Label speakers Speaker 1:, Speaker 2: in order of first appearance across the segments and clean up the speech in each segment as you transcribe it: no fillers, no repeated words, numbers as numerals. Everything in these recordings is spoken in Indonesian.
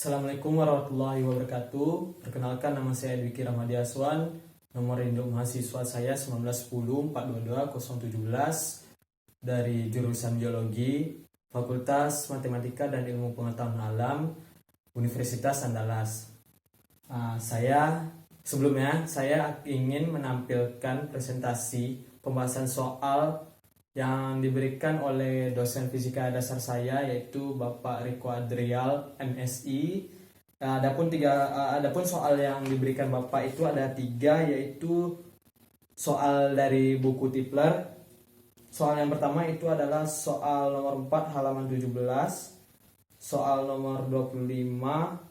Speaker 1: Assalamualaikum warahmatullahi wabarakatuh. Perkenalkan, nama saya Dwiki Ramadi Aswan. Nomor induk mahasiswa saya 1910422017 dari jurusan Biologi, Fakultas Matematika dan Ilmu Pengetahuan Alam, Universitas Andalas. Sebelumnya saya ingin menampilkan presentasi pembahasan soal yang diberikan oleh dosen fisika dasar saya, yaitu Bapak Riko Adrial, MSI. Adapun soal yang diberikan Bapak itu ada 3, yaitu soal dari buku Tipler. Soal yang pertama itu adalah soal nomor 4 halaman 17, soal nomor 25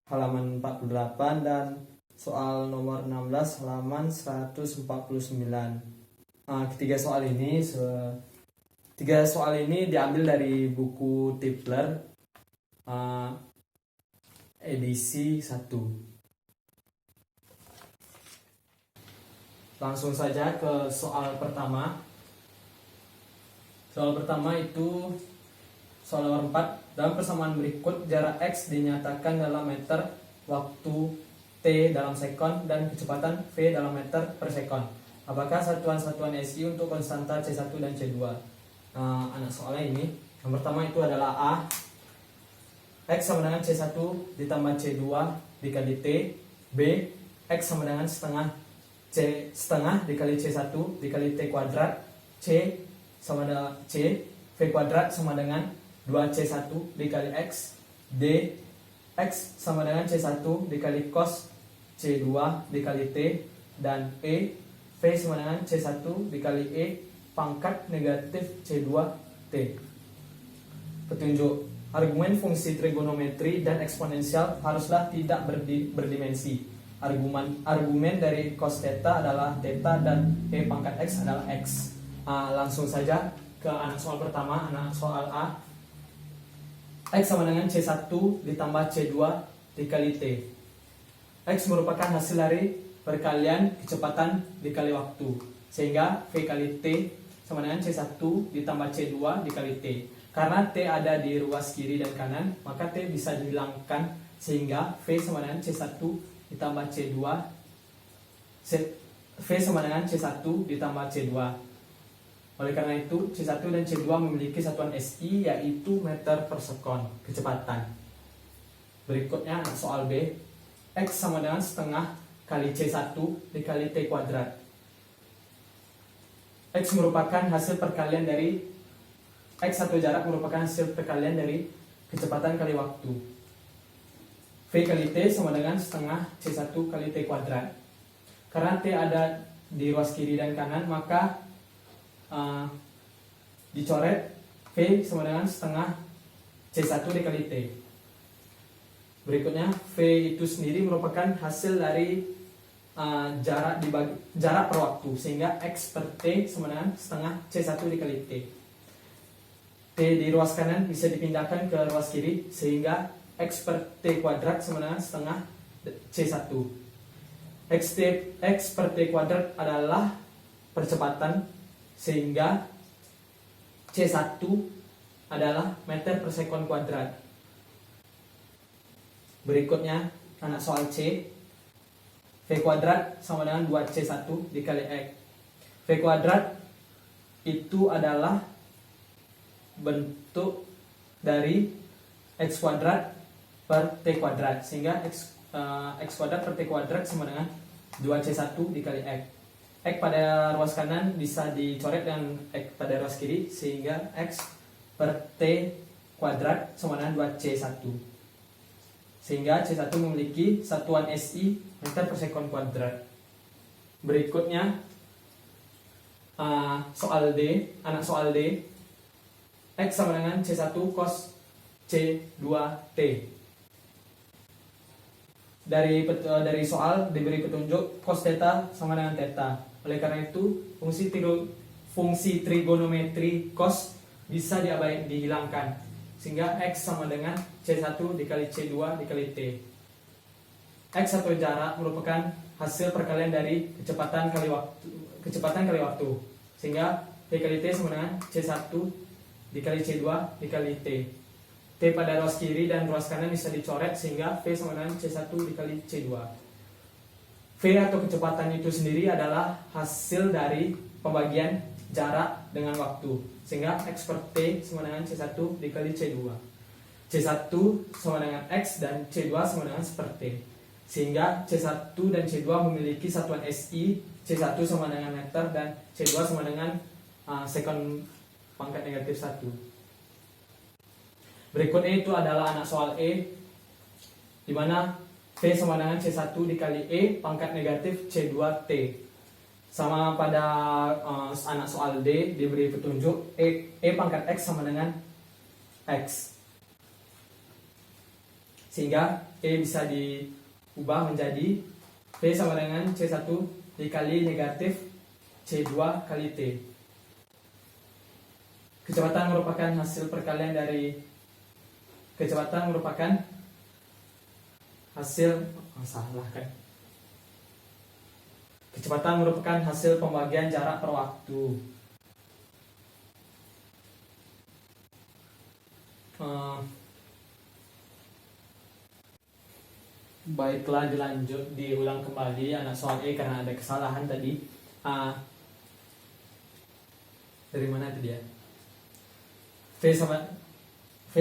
Speaker 1: halaman 48, dan soal nomor 16 halaman 149. Tiga soal ini diambil dari buku Tipler edisi 1. Langsung saja ke soal pertama. Soal pertama itu soal nomor 4. Dalam persamaan berikut, jarak X dinyatakan dalam meter, waktu T dalam sekon, dan kecepatan V dalam meter per sekon. Apakah satuan-satuan SI untuk konstanta C1 dan C2? Anak soalnya ini, yang pertama itu adalah A. X sama dengan C1 ditambah C2 dikali T. B. X sama dengan setengah dikali C1 dikali T kuadrat. C sama dengan C. V kuadrat sama dengan 2C1 dikali X. D. X sama dengan C1 dikali cos C2 dikali T. Dan E. V sama dengan C1 dikali E pangkat negatif C2T. Petunjuk: argumen fungsi trigonometri dan eksponensial haruslah tidak berdimensi. Argumen dari cos theta adalah theta dan E pangkat X adalah X. Langsung saja ke anak soal pertama, anak soal A. X sama dengan C1 ditambah C2 dikali T. X merupakan hasil dari perkalian kecepatan dikali waktu, sehingga V kali T sama dengan C1 ditambah C2 dikali T. Karena T ada di ruas kiri dan kanan, maka T bisa dihilangkan, sehingga V sama dengan C1 ditambah C2 V sama dengan C1 ditambah C2. Oleh karena itu, C1 dan C2 memiliki satuan SI, yaitu meter per sekon kecepatan. Berikutnya soal B. X sama dengan setengah kali C1 dikali T kuadrat. X merupakan hasil perkalian dari X atau jarak merupakan hasil perkalian dari kecepatan kali waktu. V kali T sama dengan setengah C1 kali T kuadrat. Karena T ada di ruas kiri dan kanan, maka dicoret V sama dengan setengah C1 dikali T. Berikutnya, V itu sendiri merupakan hasil dari jarak per waktu, sehingga X per T sama dengan setengah C1 dikali T. T di ruas kanan bisa dipindahkan ke ruas kiri, sehingga X per T kuadrat sama dengan setengah C1. X per T kuadrat adalah percepatan, sehingga C1 adalah meter per sekon kuadrat. Berikutnya, anak soal C. V kuadrat sama dengan 2C1 dikali X. V kuadrat itu adalah bentuk dari X kuadrat per T kuadrat, sehingga X kuadrat per T kuadrat sama dengan 2C1 dikali X. X pada ruas kanan bisa dicoret dengan X pada ruas kiri, sehingga X per T kuadrat sama dengan 2C1. Sehingga C1 memiliki satuan SI meter per sekon kuadrat. Berikutnya soal D, anak soal D. X sama dengan C1 cos C2T. Dari soal diberi petunjuk cos theta sama dengan theta. Oleh karena itu, fungsi trigonometri cos bisa dihilangkan, sehingga X sama dengan C1 dikali C2 dikali T. X atau jarak merupakan hasil perkalian dari kecepatan kali waktu, sehingga V kali T sama dengan C1 dikali C2 dikali T. T pada ruas kiri dan ruas kanan bisa dicoret sehingga V sama dengan C1 dikali C2. V atau kecepatan itu sendiri adalah hasil dari pembagian jarak dengan waktu, sehingga X per T sama dengan C1 dikali C2. C1 sama dengan X dan C2 sama dengan per T, sehingga C1 dan C2 memiliki satuan SI. C1 sama dengan meter dan C2 sama dengan sekon pangkat negatif 1. Berikutnya itu adalah anak soal E, di mana V sama dengan C1 dikali E pangkat negatif C2T. Sama pada anak soal D diberi petunjuk E pangkat X sama dengan X, sehingga E bisa diubah menjadi V sama dengan C1 dikali negatif C2 kali T. Kecepatan merupakan hasil perkalian dari kecepatan merupakan hasil kecepatan merupakan hasil pembagian jarak per waktu. Baiklah, diulang kembali anak soal E karena ada kesalahan tadi. Dari mana itu dia? V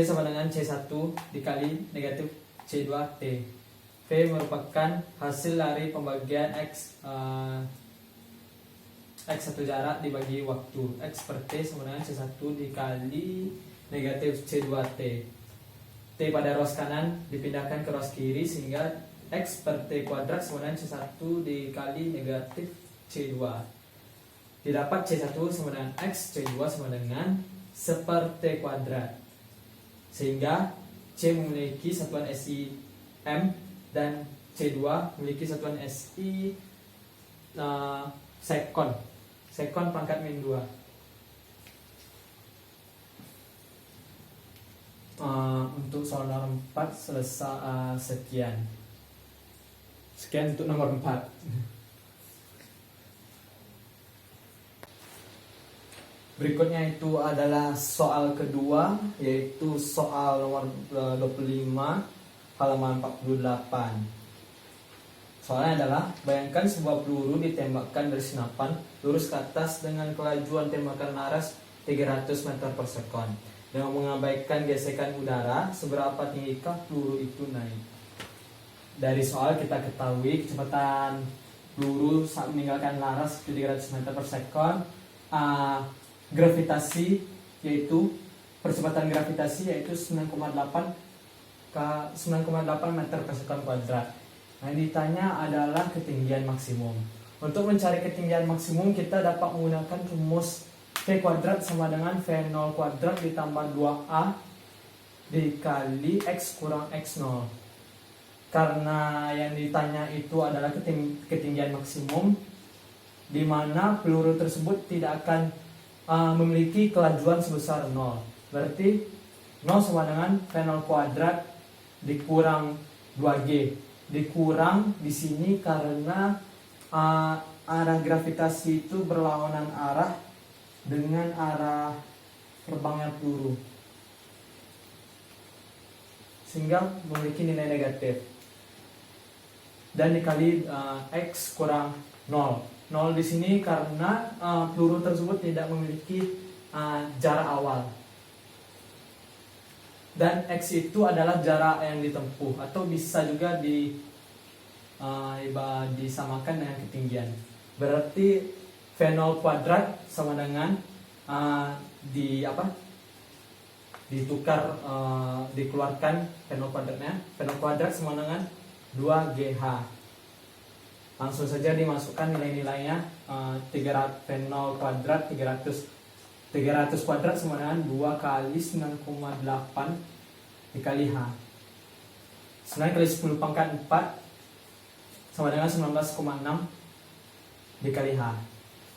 Speaker 1: sama dengan C1 dikali negatif C2T. V merupakan hasil dari pembagian X satu jarak dibagi waktu. X per T sama dengan C1 dikali negatif C2T. T pada ruas kanan dipindahkan ke ruas kiri sehingga X per T kuadrat sama dengan C1 dikali negatif C2. Didapat C1 sama dengan X, C2 sama dengan seper T kuadrat, sehingga C memiliki satuan SI M dan C2 memiliki satuan SI sekon pangkat min 2. Untuk soal nomor 4 selesai. Sekian untuk nomor 4. Berikutnya itu adalah soal kedua, yaitu soal nomor 25 halaman 48. Soalnya adalah, bayangkan sebuah peluru ditembakkan dari senapan lurus ke atas dengan kelajuan tembakan laras 300 meter per sekon. Dengan mengabaikan gesekan udara, seberapa tinggikah peluru itu naik? Dari soal kita ketahui kecepatan peluru saat meninggalkan laras 300 meter per sekon. Gravitasi yaitu percepatan gravitasi yaitu 9,8 meter per sekon kuadrat. Nah, yang ditanya adalah ketinggian maksimum. Untuk mencari ketinggian maksimum kita dapat menggunakan rumus V kuadrat sama dengan V0 kuadrat ditambah 2A dikali X kurang X0. Karena yang ditanya itu adalah ketinggian maksimum, di mana peluru tersebut tidak akan memiliki kelajuan sebesar 0. Berarti 0 sama dengan V0 kuadrat dikurang 2G. Dikurang di sini karena arah gravitasi itu berlawanan arah dengan arah terbangnya peluru, sehingga memiliki nilai negatif. Dan dikali X kurang 0. 0 di sini karena peluru tersebut tidak memiliki jarak awal. Dan X itu adalah jarak yang ditempuh, atau bisa juga disamakan dengan ketinggian. Berarti V0 kuadrat sama dengan dikeluarkan V0 kuadratnya. V0 kuadrat sama dengan 2GH. Langsung saja dimasukkan nilai-nilainya. V0 kuadrat 300 kuadrat sama dengan 2 kali 9,8 dikali H. 9 kali 10 pangkat 4 sama dengan 19,6 dikali H.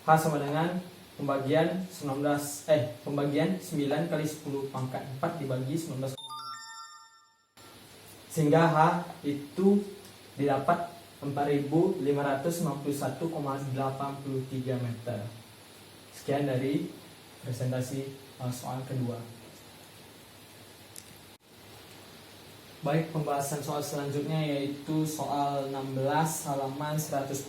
Speaker 1: H sama dengan pembagian 9 kali 10 pangkat 4 dibagi 19,6. Sehingga H itu didapat 4.591,83 meter. Sekian dari presentasi soal kedua. Baik, pembahasan soal selanjutnya yaitu soal 16 halaman 149.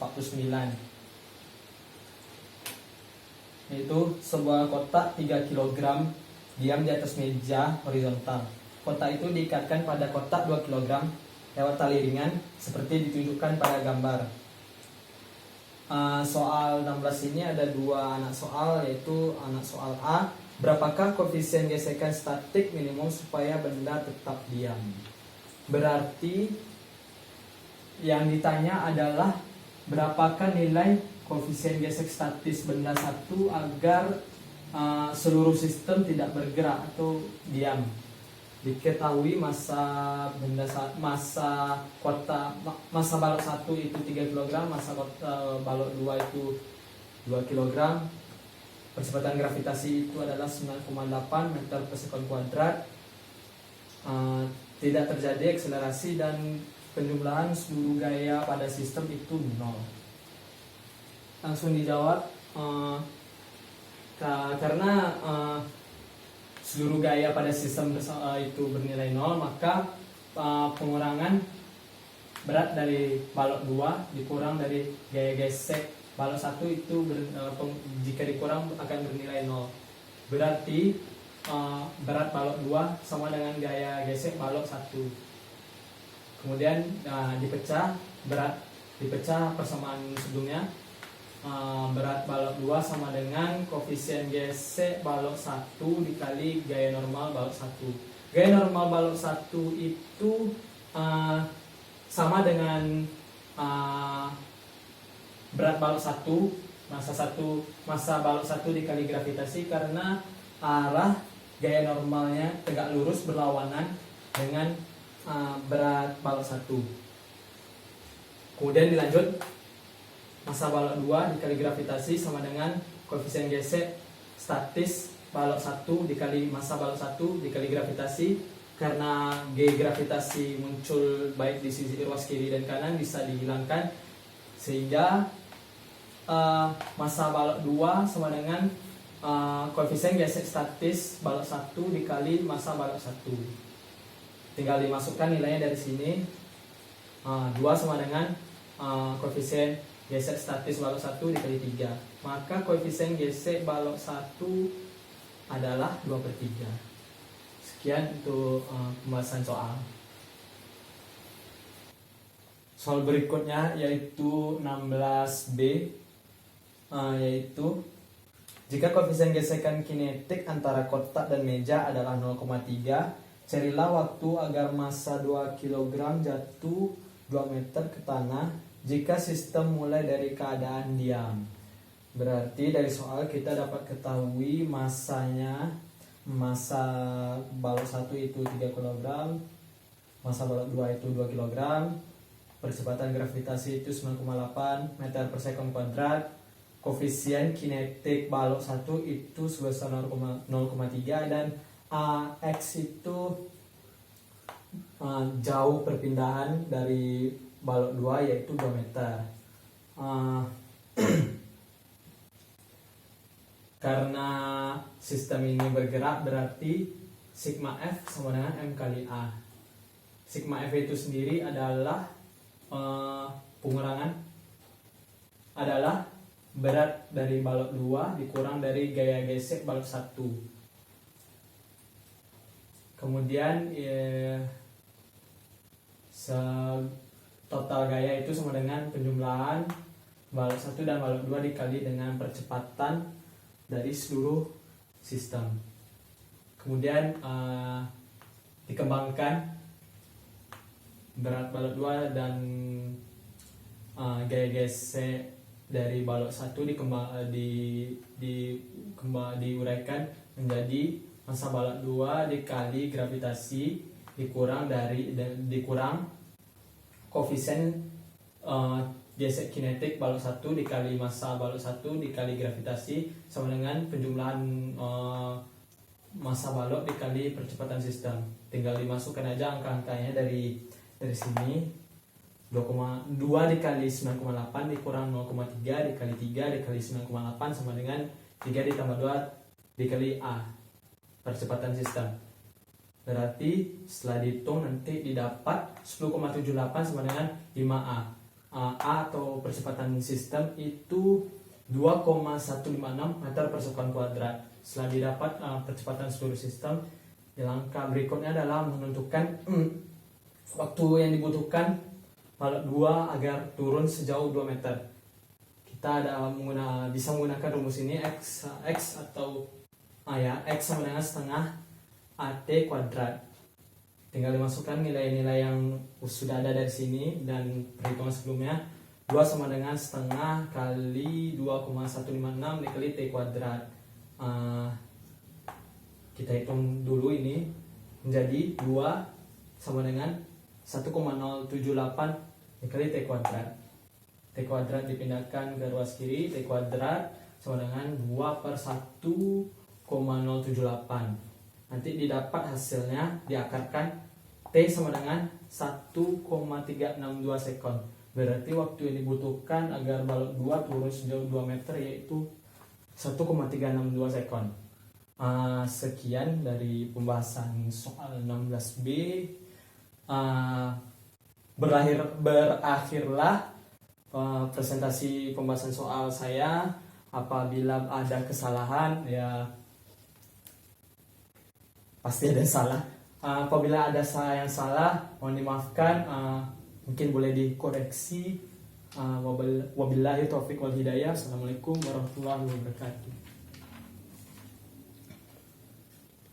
Speaker 1: Yaitu sebuah kotak 3 kg diam di atas meja horizontal. Kotak itu diikatkan pada kotak 2 kg lewat tali ringan seperti ditunjukkan pada gambar. Soal 16 ini ada dua anak soal, yaitu anak soal A, berapakah koefisien gesekan statik minimum supaya benda tetap diam? Berarti yang ditanya adalah berapakah nilai koefisien gesek statis benda satu agar seluruh sistem tidak bergerak atau diam. Diketahui massa balok 1 itu 3 kg, massa balok 2 itu 2 kg. Percepatan gravitasi itu adalah 9,8 meter per sekon kuadrat. Tidak terjadi akselerasi dan penjumlahan seluruh gaya pada sistem itu 0. Langsung dijawab, karena seluruh gaya pada sistem itu bernilai 0, maka pengurangan berat dari balok 2 dikurang dari gaya gesek balok 1 itu jika dikurang akan bernilai 0. Berarti berat balok 2 sama dengan gaya gesek balok 1. Kemudian dipecah persamaan sebelumnya. Berat balok 2 sama dengan koefisien gesek balok 1 dikali gaya normal balok 1. Gaya normal balok 1 itu sama dengan berat balok 1, massa balok 1 dikali gravitasi, karena arah gaya normalnya tegak lurus berlawanan dengan berat balok 1. Kemudian dilanjut, massa balok 2 dikali gravitasi sama dengan koefisien gesek statis balok 1 dikali massa balok 1 dikali gravitasi. Karena G gravitasi muncul baik di sisi ruas kiri dan kanan bisa dihilangkan, sehingga massa balok 2 sama dengan koefisien gesek statis balok 1 dikali massa balok 1. Tinggal dimasukkan nilainya dari sini. 2 sama dengan koefisien gesek statis balok 1 dikali 3. Maka koefisien gesek balok 1 adalah 2/3. Sekian untuk pembahasan soal. Soal berikutnya yaitu 16B, yaitu jika koefisien gesekan kinetik antara kotak dan meja adalah 0,3, carilah waktu agar massa 2 kg jatuh 2 meter ke tanah jika sistem mulai dari keadaan diam. Berarti dari soal kita dapat ketahui massa balok 1 itu 3 kg, massa balok 2 itu 2 kg, percepatan gravitasi itu 9,8 meter per sekon kuadrat, koefisien kinetik balok 1 itu sebesar 0,3, dan AX itu jauh perpindahan dari balok 2 yaitu 2 meter. Karena sistem ini bergerak, berarti sigma F sama dengan M kali A. Sigma F itu sendiri adalah pengurangan adalah berat dari balok 2 dikurang dari gaya gesek balok 1. Kemudian total gaya itu sama dengan penjumlahan balok 1 dan balok 2 dikali dengan percepatan dari seluruh sistem. Kemudian dikembangkan berat balok 2 dan gaya gesek dari balok 1 diuraikan menjadi massa balok 2 dikali gravitasi dikurang koefisien gesek kinetik balok 1 dikali massa balok 1 dikali gravitasi sama dengan penjumlahan massa balok dikali percepatan sistem. Tinggal dimasukkan aja angka-angkanya dari sini. 2 dikali 9,8 dikurang 0,3 dikali 3 dikali 9,8 sama dengan 3 ditambah 2 dikali A, percepatan sistem. Berarti setelah dihitung nanti didapat 10,78 sama dengan 5A. A atau percepatan sistem itu 2,156 meter per sekon kuadrat. Setelah didapat percepatan seluruh sistem, langkah berikutnya adalah menentukan waktu yang dibutuhkan balok 2 agar turun sejauh 2 meter. Kita bisa menggunakan rumus ini X atau X sama dengan setengah AT kuadrat. Tinggal dimasukkan nilai-nilai yang sudah ada dari sini dan perhitungan sebelumnya. 2 sama dengan setengah kali 2,156 dikali T kuadrat. Kita hitung dulu ini menjadi 2 sama dengan 1,078 dikali T kuadrat. T kuadrat dipindahkan ke ruas kiri, T kuadrat sama dengan 2 per 1,078. Nanti didapat hasilnya diakarkan T sama dengan 1,362 sekon. Berarti waktu yang dibutuhkan agar balok 2 turun sejauh 2 meter yaitu 1,362 sekon. Sekian dari pembahasan soal 16B. Berakhirlah presentasi pembahasan soal saya. Apabila ada kesalahan ya pasti ada salah. Apabila ada yang salah mohon dimaafkan, mungkin boleh dikoreksi. Wabillahi taufiq wal hidayah. Assalamualaikum warahmatullahi wabarakatuh.